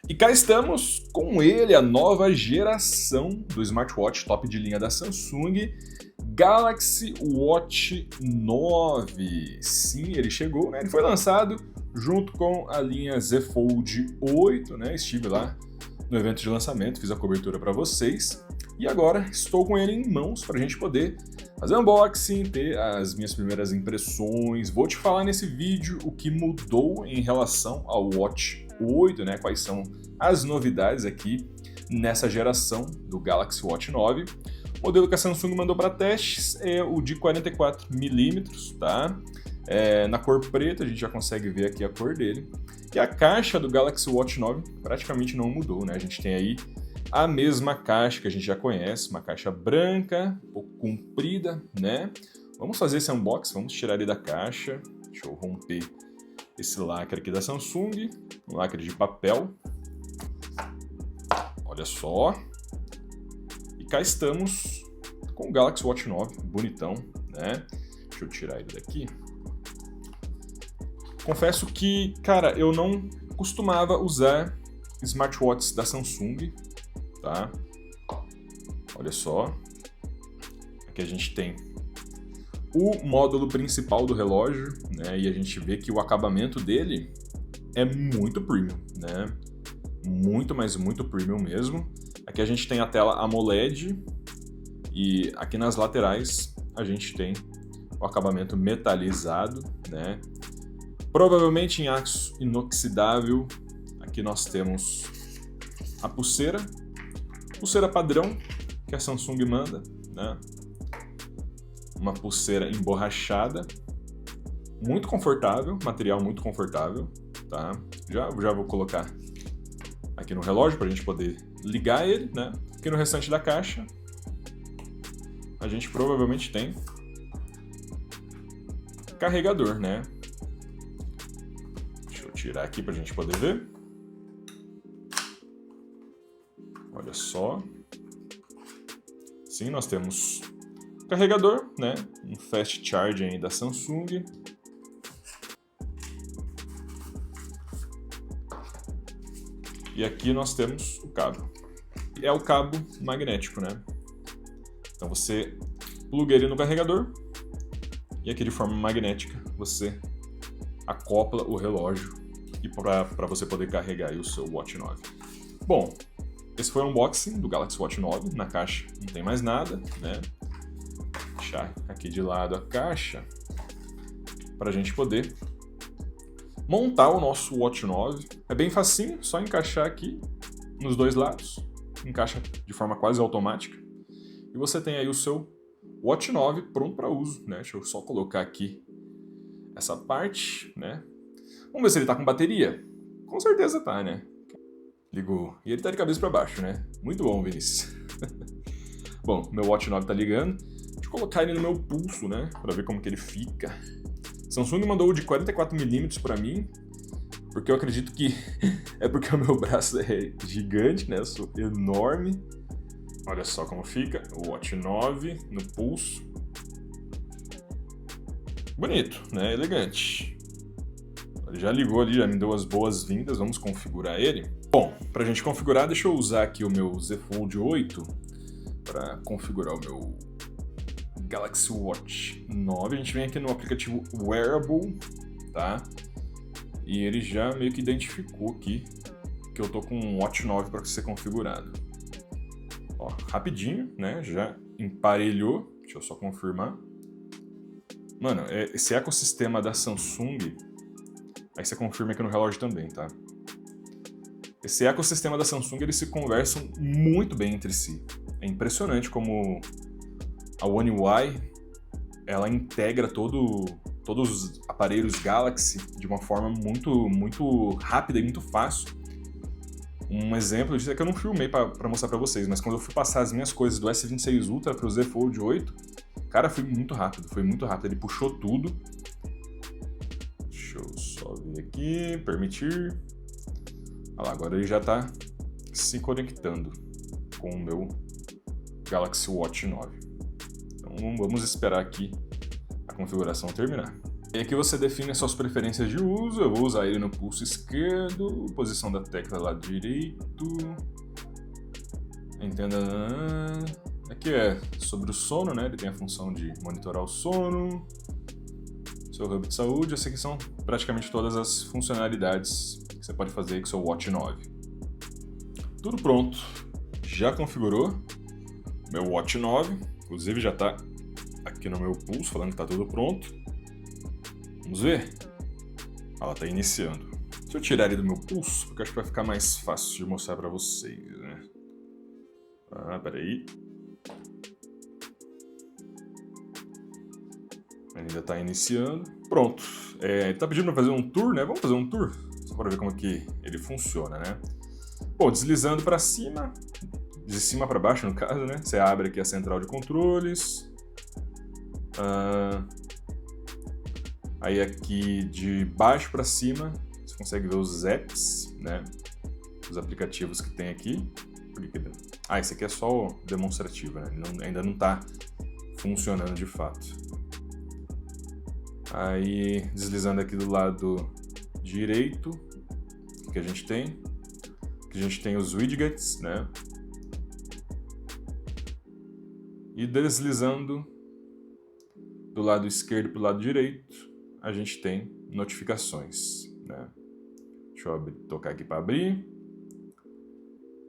E cá estamos com ele, a nova geração do smartwatch top de linha da Samsung, Galaxy Watch 9. Sim, ele chegou, né? Ele foi lançado junto com a linha Z Fold 8, né? Estive lá no evento de lançamento, fiz a cobertura para vocês. E agora estou com ele em mãos para a gente poder fazer unboxing, ter as minhas primeiras impressões. Vou te falar nesse vídeo o que mudou em relação ao Watch 8, né? Quais são as novidades aqui nessa geração do Galaxy Watch 9. O modelo que a Samsung mandou para testes é o de 44mm, tá? Na cor preta, a gente já consegue ver aqui a cor dele. E a caixa do Galaxy Watch 9 praticamente não mudou, né? A gente tem aí a mesma caixa que a gente já conhece, uma caixa branca, um pouco comprida, né? Vamos fazer esse unboxing, vamos tirar ele da caixa. Deixa eu romper esse lacre aqui da Samsung, um lacre de papel. Olha só. E cá estamos com o Galaxy Watch 9, bonitão, né? Deixa eu tirar ele daqui. Confesso que, cara, eu não costumava usar smartwatches da Samsung, tá? Olha só. Aqui a gente tem o módulo principal do relógio, né? E a gente vê que o acabamento dele é muito premium, né? Muito, mas muito premium mesmo. Aqui a gente tem a tela AMOLED e aqui nas laterais a gente tem o acabamento metalizado, né? Provavelmente em aço inoxidável. Aqui nós temos a pulseira padrão que a Samsung manda, né? Uma pulseira emborrachada, muito confortável, material muito confortável, tá? Já vou colocar aqui no relógio para a gente poder ligar ele, né? Aqui no restante da caixa a gente provavelmente tem carregador, né? Deixa eu tirar aqui para a gente poder ver. Olha só. Sim, nós temos carregador, né? Um fast charging aí da Samsung. E aqui nós temos o cabo. É o cabo magnético, né? Então você pluga ele no carregador e aqui de forma magnética você acopla o relógio e para você poder carregar aí o seu Watch 9. Bom, esse foi o unboxing do Galaxy Watch 9. Na caixa não tem mais nada, né? Vou deixar aqui de lado a caixa para a gente poder montar o nosso Watch 9. É bem facinho, só encaixar aqui nos dois lados. Encaixa de forma quase automática. E você tem aí o seu Watch 9 pronto para uso, né? Deixa eu só colocar aqui essa parte, né? Vamos ver se ele tá com bateria. Com certeza tá, né? Ligou. E ele tá de cabeça para baixo, né? Muito bom, Vinícius. Bom, meu Watch 9 tá ligando. Deixa eu colocar ele no meu pulso, né? Para ver como que ele fica. Samsung mandou o de 44mm para mim, porque eu acredito que é porque o meu braço é gigante, né? Eu sou enorme. Olha só como fica o Watch 9 no pulso. Bonito, né? Elegante. Ele já ligou ali, já me deu as boas-vindas. Vamos configurar ele. Bom, para a gente configurar, deixa eu usar aqui o meu Z Fold 8 para configurar o meu Galaxy Watch 9. A gente vem aqui no aplicativo Wearable, tá? E ele já meio que identificou aqui que eu tô com um Watch 9 para ser configurado. Ó, rapidinho, né? Já emparelhou. Deixa eu só confirmar. Mano, esse ecossistema da Samsung, aí você confirma aqui no relógio também, tá? Esse ecossistema da Samsung, eles se conversam muito bem entre si. É impressionante como a One UI, ela integra todos os aparelhos Galaxy de uma forma muito rápida e muito fácil. Um exemplo disso é que eu não filmei para mostrar para vocês, mas quando eu fui passar as minhas coisas do S26 Ultra para o Z Fold 8, cara, foi muito rápido. Ele puxou tudo. Deixa eu só ver aqui, permitir. Olha lá, agora ele já está se conectando com o meu Galaxy Watch 9. Então vamos esperar aqui a configuração terminar. E aqui você define as suas preferências de uso. Eu vou usar ele no pulso esquerdo, posição da tecla lado direito. Entenda. Aqui é sobre o sono, né? Ele tem a função de monitorar o sono. Seu hub de saúde. Essas aqui são praticamente todas as funcionalidades que você pode fazer com seu Watch 9. Tudo pronto. Já configurou meu Watch 9. Inclusive já está aqui no meu pulso falando que está tudo pronto. Vamos ver? Ela está iniciando. Deixa eu tirar ele do meu pulso, porque acho que vai ficar mais fácil de mostrar para vocês, né? Peraí. Ainda está iniciando. Pronto. Tá pedindo para fazer um tour, né? Vamos fazer um tour? Só para ver como que ele funciona, né? Bom, deslizando para cima, de cima para baixo no caso, né? Você abre aqui a central de controles. Aí aqui de baixo para cima, você consegue ver os apps, né? Os aplicativos que tem aqui. Esse aqui é só demonstrativo, né? Ainda não está funcionando de fato. Aí, deslizando aqui do lado direito, o que a gente tem? Aqui a gente tem os widgets, né? E deslizando do lado esquerdo para o lado direito, a gente tem notificações, né? Deixa eu tocar aqui para abrir.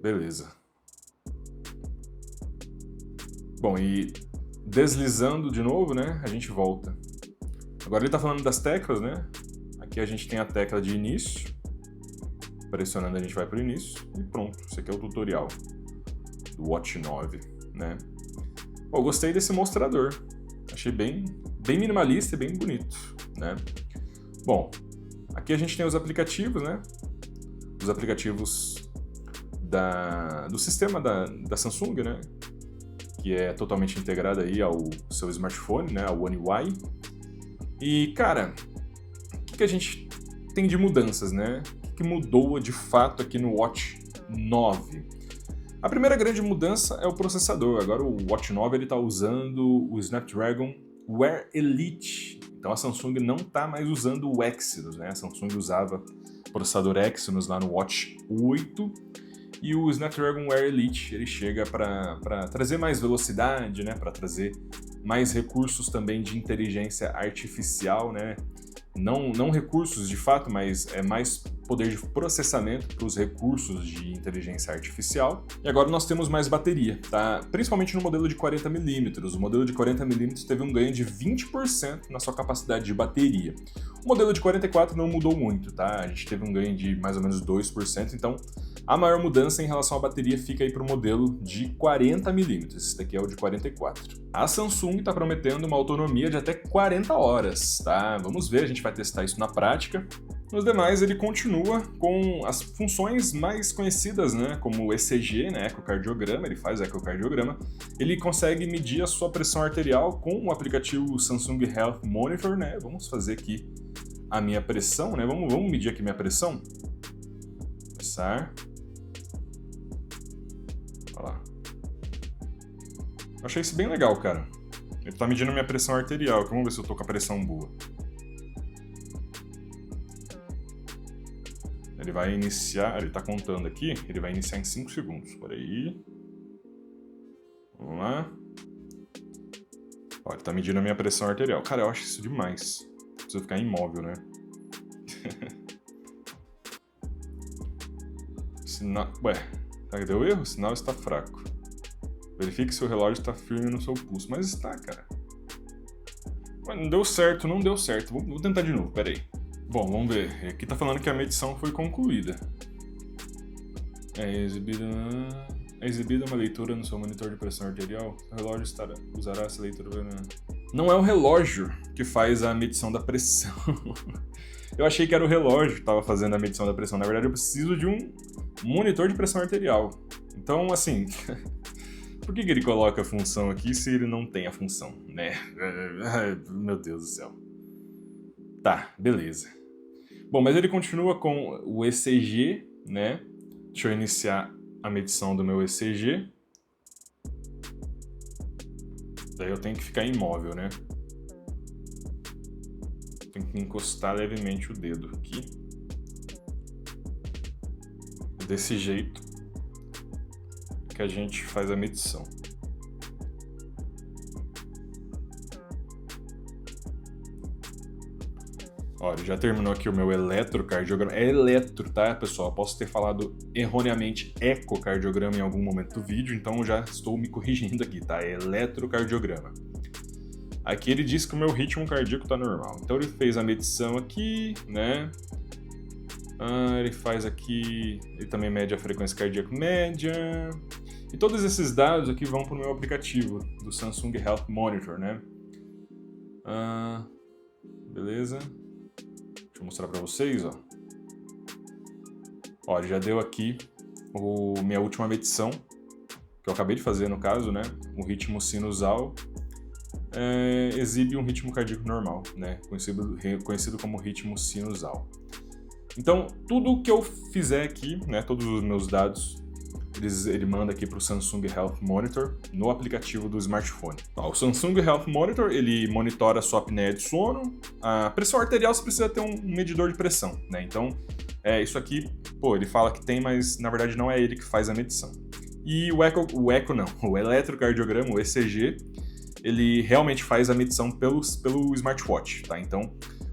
Beleza. Bom, e deslizando de novo, né? A gente volta. Agora ele está falando das teclas, né? Aqui a gente tem a tecla de início. Pressionando a gente vai para o início. E pronto, esse aqui é o tutorial do Watch 9, né? Bom, eu gostei desse mostrador. Achei bem minimalista e bem bonito, né? Bom, aqui a gente tem os aplicativos, né? Os aplicativos do sistema da Samsung, né? Que é totalmente integrado aí ao seu smartphone, né? Ao One UI. E, cara, o que a gente tem de mudanças, né? O que mudou de fato aqui no Watch 9? A primeira grande mudança é o processador. Agora o Watch 9 está usando o Snapdragon Wear Elite. Então a Samsung não está mais usando o Exynos, né? A Samsung usava o processador Exynos lá no Watch 8. E o Snapdragon Wear Elite ele chega para trazer mais velocidade, né? Para trazer mais recursos também de inteligência artificial, né? Não recursos de fato, mas mais poder de processamento para os recursos de inteligência artificial. E agora nós temos mais bateria, tá? Principalmente no modelo de 40mm. O modelo de 40mm teve um ganho de 20% na sua capacidade de bateria. O modelo de 44 não mudou muito, tá? A gente teve um ganho de mais ou menos 2%, então a maior mudança em relação à bateria fica aí para o modelo de 40mm. Esse daqui é o de 44. A Samsung está prometendo uma autonomia de até 40 horas, tá? Vamos ver, a gente vai testar isso na prática. Nos demais, ele continua com as funções mais conhecidas, né? Como o ECG, né? Ecocardiograma, ele faz ecocardiograma. Ele consegue medir a sua pressão arterial com o aplicativo Samsung Health Monitor, né? Vamos fazer aqui a minha pressão, né? Vamos medir aqui minha pressão. Começar. Olha lá. Eu achei isso bem legal, cara. Ele tá medindo minha pressão arterial. Vamos ver se eu tô com a pressão boa. Ele vai iniciar, ele tá contando aqui, ele vai iniciar em 5 segundos. Por aí. Vamos lá. Ó, ele tá medindo a minha pressão arterial. Cara, eu acho isso demais. Preciso ficar imóvel, né? Sinal... Ué, será que deu erro? O sinal está fraco. Verifique se o relógio está firme no seu pulso. Mas está, cara. Ué, não deu certo, não deu certo. Vou tentar de novo, peraí. Bom, vamos ver. Aqui tá falando que a medição foi concluída. É exibida uma leitura no seu monitor de pressão arterial. O relógio usará essa leitura. Não é o relógio que faz a medição da pressão. Eu achei que era o relógio que estava fazendo a medição da pressão. Na verdade, eu preciso de um monitor de pressão arterial. Então, assim, por que ele coloca a função aqui se ele não tem a função, né? Meu Deus do céu. Tá, beleza. Bom, mas ele continua com o ECG, né? Deixa eu iniciar a medição do meu ECG. Daí eu tenho que ficar imóvel, né? Tem que encostar levemente o dedo aqui. Desse jeito que a gente faz a medição. Olha, já terminou aqui o meu eletrocardiograma. É eletro, tá, pessoal? Posso ter falado erroneamente ecocardiograma em algum momento do vídeo, então já estou me corrigindo aqui, tá? É eletrocardiograma. Aqui ele diz que o meu ritmo cardíaco tá normal. Então ele fez a medição aqui, né? Ele faz aqui... Ele também mede a frequência cardíaca média. E todos esses dados aqui vão para o meu aplicativo do Samsung Health Monitor, né? Beleza. Deixa eu mostrar para vocês, ó. Olha, já deu aqui minha última medição, que eu acabei de fazer no caso, né? O ritmo sinusal exibe um ritmo cardíaco normal, né? Conhecido como ritmo sinusal. Então, tudo que eu fizer aqui, né? Todos os meus dados, ele manda aqui para o Samsung Health Monitor no aplicativo do smartphone. O Samsung Health Monitor, ele monitora a sua apneia de sono. A pressão arterial, você precisa ter um medidor de pressão, né? Então, isso aqui, ele fala que tem, mas na verdade não é ele que faz a medição. E o eletrocardiograma, o ECG, ele realmente faz a medição pelo smartwatch, tá? Então,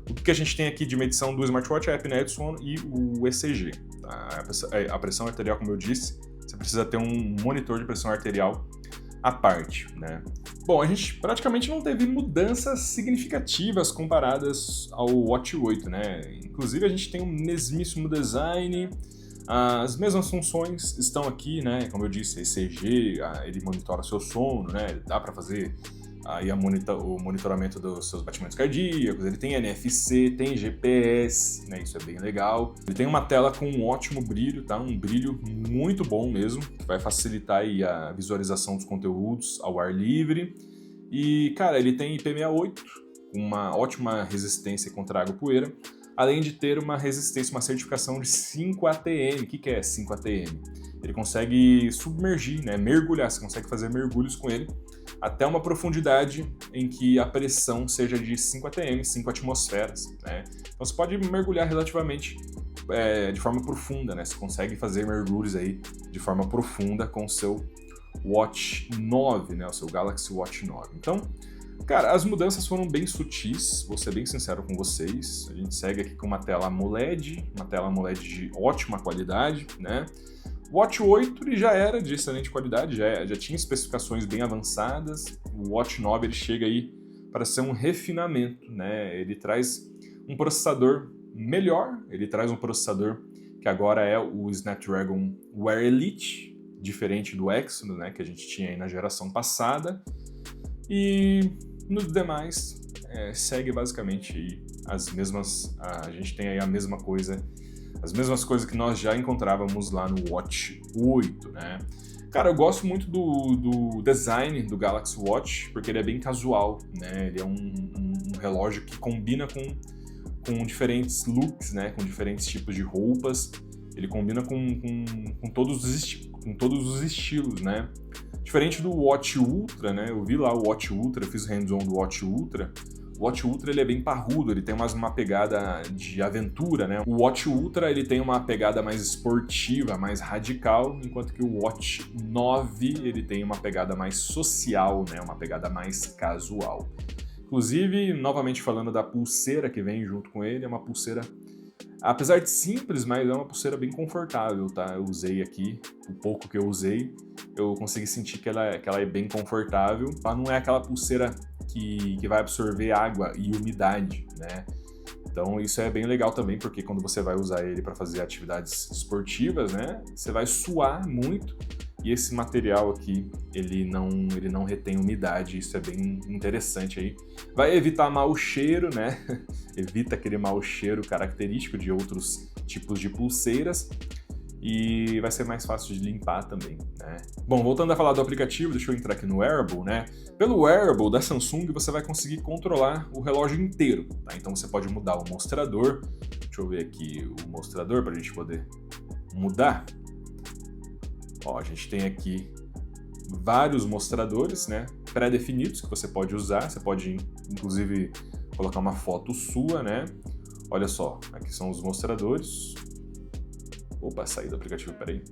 o que a gente tem aqui de medição do smartwatch é a apneia de sono e o ECG. Tá? A pressão arterial, como eu disse, você precisa ter um monitor de pressão arterial à parte, né? Bom, a gente praticamente não teve mudanças significativas comparadas ao Watch 8, né? Inclusive, a gente tem o mesmíssimo design, as mesmas funções estão aqui, né? Como eu disse, ECG, ele monitora seu sono, né? Dá para fazer aí o monitoramento dos seus batimentos cardíacos, ele tem NFC, tem GPS, né, isso é bem legal. Ele tem uma tela com um ótimo brilho, tá? Um brilho muito bom mesmo, que vai facilitar aí a visualização dos conteúdos ao ar livre. E, cara, ele tem IP68, uma ótima resistência contra água e poeira, além de ter uma resistência, uma certificação de 5 ATM. O que é 5 ATM? Ele consegue submergir, né, mergulhar, você consegue fazer mergulhos com ele até uma profundidade em que a pressão seja de 5 ATM, 5 atmosferas, né? Então você pode mergulhar relativamente de forma profunda, né? Você consegue fazer mergulhos aí de forma profunda com o seu Watch 9, né? O seu Galaxy Watch 9. Então, cara, as mudanças foram bem sutis, vou ser bem sincero com vocês. A gente segue aqui com uma tela AMOLED de ótima qualidade, né? O Watch 8 ele já era de excelente qualidade, já tinha especificações bem avançadas. O Watch 9 ele chega aí para ser um refinamento, né? Ele traz um processador melhor, ele traz um processador que agora é o Snapdragon Wear Elite, diferente do Exynos, né, que a gente tinha aí na geração passada. E nos demais segue basicamente as mesmas, a gente tem aí a mesma coisa, as mesmas coisas que nós já encontrávamos lá no Watch 8, né? Cara, eu gosto muito do design do Galaxy Watch, porque ele é bem casual, né? Ele é um relógio que combina com diferentes looks, né? Com diferentes tipos de roupas. Ele combina com todos os estilos, né? Diferente do Watch Ultra, né? Eu vi lá o Watch Ultra, eu fiz hands-on do Watch Ultra. O Watch Ultra ele é bem parrudo, ele tem uma pegada de aventura, né? O Watch Ultra ele tem uma pegada mais esportiva, mais radical, enquanto que o Watch 9 ele tem uma pegada mais social, né? Uma pegada mais casual. Inclusive, novamente falando da pulseira que vem junto com ele, é uma pulseira, apesar de simples, mas é uma pulseira bem confortável, tá? Eu usei aqui, o pouco que eu usei, eu consegui sentir que ela é bem confortável. Ela não é aquela pulseira que vai absorver água e umidade, né? Então isso é bem legal também, porque quando você vai usar ele para fazer atividades esportivas, né, você vai suar muito e esse material aqui, ele não retém umidade, isso é bem interessante aí. Vai evitar mau cheiro, né? Evita aquele mau cheiro característico de outros tipos de pulseiras. E vai ser mais fácil de limpar também, né? Bom, voltando a falar do aplicativo, deixa eu entrar aqui no Wearable, né? Pelo Wearable da Samsung, você vai conseguir controlar o relógio inteiro, tá? Então você pode mudar o mostrador. Deixa eu ver aqui o mostrador para a gente poder mudar. Ó, a gente tem aqui vários mostradores, né? Pré-definidos que você pode usar. Você pode, inclusive, colocar uma foto sua, né? Olha só, aqui são os mostradores. Opa, saí do aplicativo, peraí.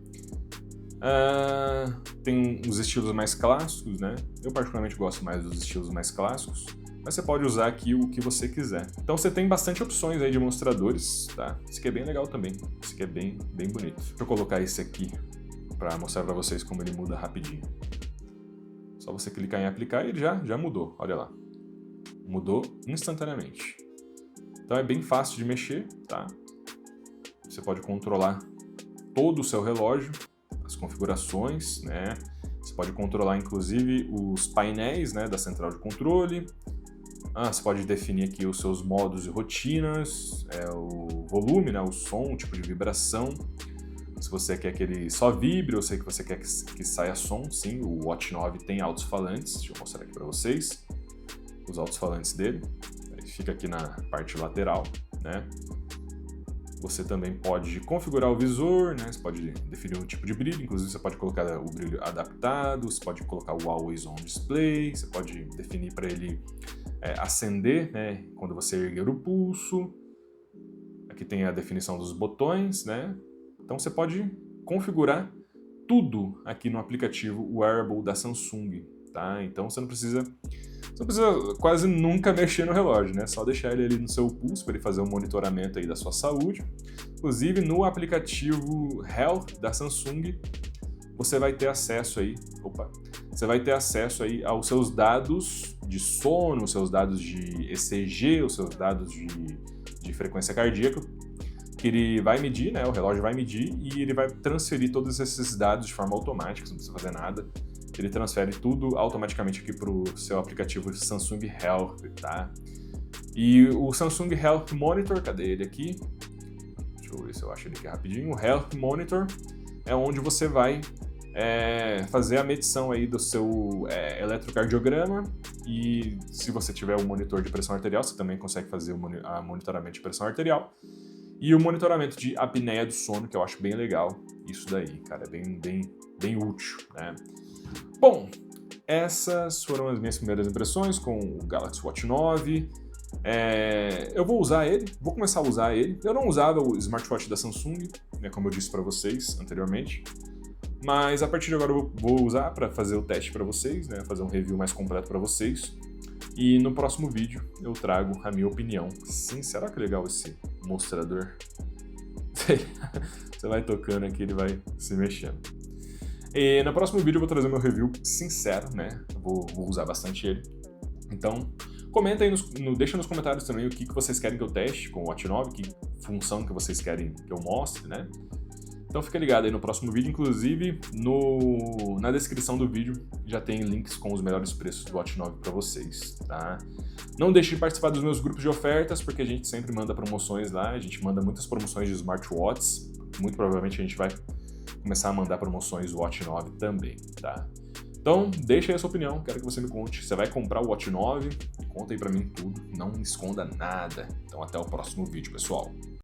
Tem os estilos mais clássicos, né? Eu particularmente gosto mais dos estilos mais clássicos, mas você pode usar aqui o que você quiser. Então você tem bastante opções aí de mostradores, tá? Esse aqui é bem legal também, esse aqui é bem bonito. Deixa eu colocar esse aqui para mostrar para vocês como ele muda rapidinho. Só você clicar em aplicar e ele já mudou, olha lá. Mudou instantaneamente. Então é bem fácil de mexer, tá? Você pode controlar todo o seu relógio, as configurações, né? Você pode controlar inclusive os painéis, né, da central de controle. Você pode definir aqui os seus modos e rotinas, o volume, né, o som, o tipo de vibração. Se você quer que ele só vibre ou se você quer que saia som, sim, o Watch 9 tem alto-falantes. Deixa eu mostrar aqui para vocês os alto-falantes dele. Ele fica aqui na parte lateral, né? Você também pode configurar o visor, né? Você pode definir um tipo de brilho, inclusive você pode colocar o brilho adaptado, você pode colocar o Always On Display, você pode definir para ele acender, né, quando você erguer o pulso. Aqui tem a definição dos botões, né? Então você pode configurar tudo aqui no aplicativo Wearable da Samsung, tá? Então você não precisa quase nunca mexer no relógio, né? Só deixar ele ali no seu pulso para ele fazer um monitoramento aí da sua saúde. Inclusive no aplicativo Health da Samsung, você vai ter acesso aí, aos seus dados de sono, os seus dados de ECG, os seus dados de frequência cardíaca, que ele vai medir, né? O relógio vai medir e ele vai transferir todos esses dados de forma automática, você não precisa fazer nada. Ele transfere tudo automaticamente aqui para o seu aplicativo Samsung Health, tá? E o Samsung Health Monitor, cadê ele aqui? Deixa eu ver se eu acho ele aqui rapidinho. O Health Monitor é onde você vai fazer a medição aí do seu eletrocardiograma, e se você tiver um monitor de pressão arterial, você também consegue fazer o monitoramento de pressão arterial. E o monitoramento de apneia do sono, que eu acho bem legal. Isso daí, cara, é bem útil, né? Bom, essas foram as minhas primeiras impressões com o Galaxy Watch 9. Eu vou começar a usar ele. Eu não usava o smartwatch da Samsung, né, como eu disse para vocês anteriormente. Mas a partir de agora eu vou usar para fazer o teste para vocês, né, fazer um review mais completo para vocês. E no próximo vídeo eu trago a minha opinião. Sim, será que é legal esse mostrador? Você vai tocando aqui, ele vai se mexendo. E no próximo vídeo eu vou trazer meu review sincero, né? Vou usar bastante ele. Então, comenta aí, deixa nos comentários também o que vocês querem que eu teste com o Watch 9, que função que vocês querem que eu mostre, né? Então fica ligado aí no próximo vídeo, inclusive na descrição do vídeo já tem links com os melhores preços do Watch 9 para vocês, tá? Não deixe de participar dos meus grupos de ofertas, porque a gente sempre manda promoções lá, a gente manda muitas promoções de smartwatches, muito provavelmente a gente vai começar a mandar promoções do Watch 9 também, tá? Então, deixa aí a sua opinião, quero que você me conte. Você vai comprar o Watch 9? Conta aí pra mim tudo, não esconda nada. Então, até o próximo vídeo, pessoal.